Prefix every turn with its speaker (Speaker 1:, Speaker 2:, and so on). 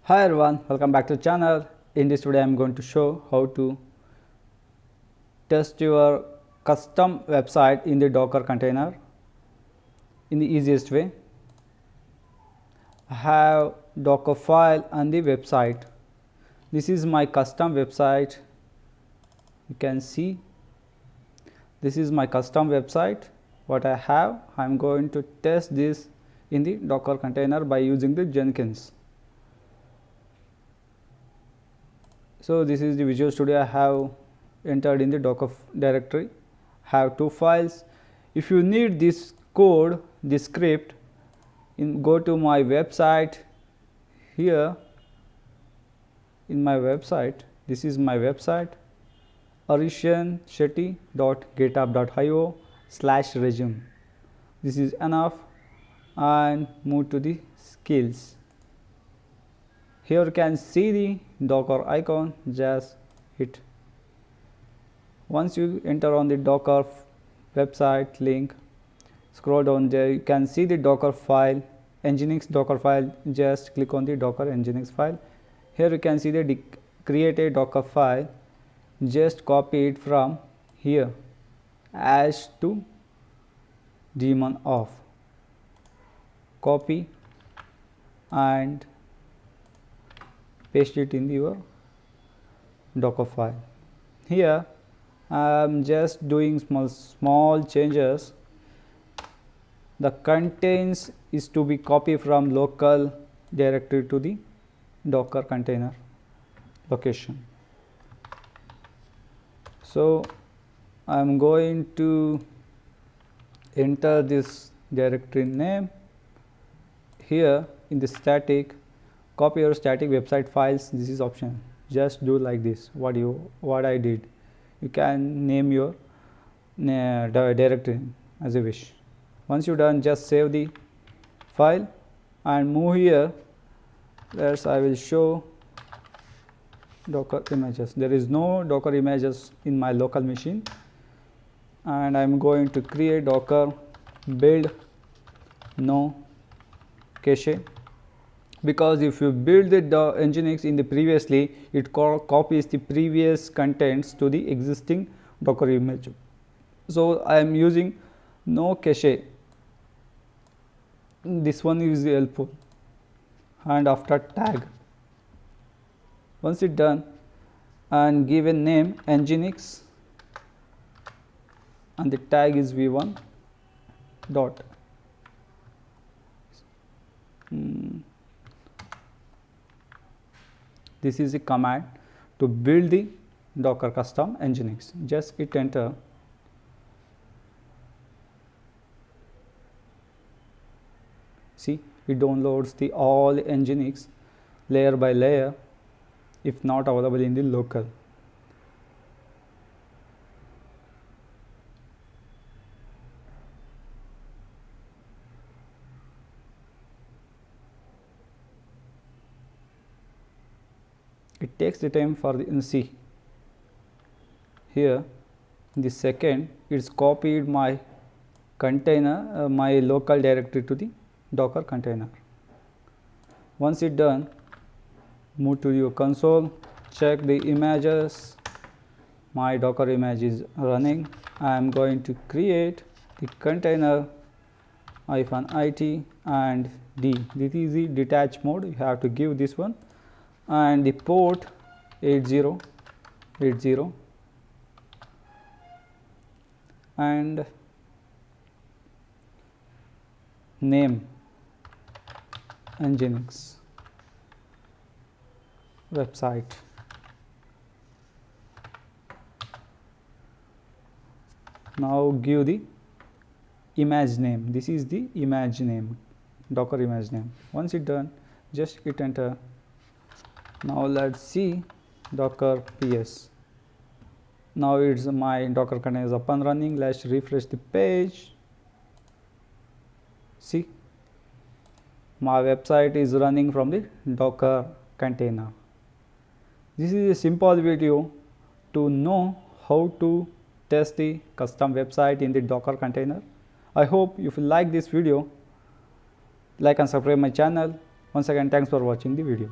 Speaker 1: Hi everyone, welcome back to the channel. In this video I am going to show how to test your custom website in the Docker container in the easiest way. I have Dockerfile on the website. This is my custom website. You can see this is my custom website. What I have, I am going to test this in the Docker container by using the Jenkins. So this is the Visual Studio I have entered in the Docker directory. I have two files. If you need this code, this script, go to my website. Here in my website, this is my website, HarishNShetty.github.io/resume. This is enough, and move to the skills. Here you can see the Docker icon, just hit. Once you enter on the Docker website link, scroll down there, you can see the Docker file, NGINX Docker file. Just click on the Docker NGINX file. Here you can see the create a Docker file. Just copy it from here as to daemon off. Copy and paste it in your Docker file. Here I am just doing small changes. The contents is to be copied from local directory to the Docker container location. So I am going to enter this directory name. Here in the static, copy your static website files. This is option. Just do like this. What I did. You can name your directory as you wish. Once you done, just save the file and move here. There's I will show Docker images. There is no Docker images in my local machine, and I am going to create Docker build no cache. Because if you build the NGINX in the previously, it copies the previous contents to the existing Docker image. So I am using no cache. This one is helpful. And after tag, once it done, and give a name NGINX, and the tag is v1 dot. This is a command to build the Docker custom NGINX. Just hit enter. See, it downloads the all NGINX layer by layer if not available in the local. It takes the time for the see. Here in the second, it's copied my container, my local directory to the Docker container. Once it done, move to your console, check the images. My Docker image is running. I am going to create the container -it and D. This is the detach mode. You have to give this one, and the port 8080 and name NGINX website. Now give the image name. This is the image name, Docker image name. Once it done, just hit enter. Now let's see Docker PS. Now it's my Docker container is up and running. Let's refresh the page. See, my website is running from the Docker container. This is a simple video to know how to test the custom website in the Docker container. I hope if you like this video, like and subscribe my channel. Once again, thanks for watching the video.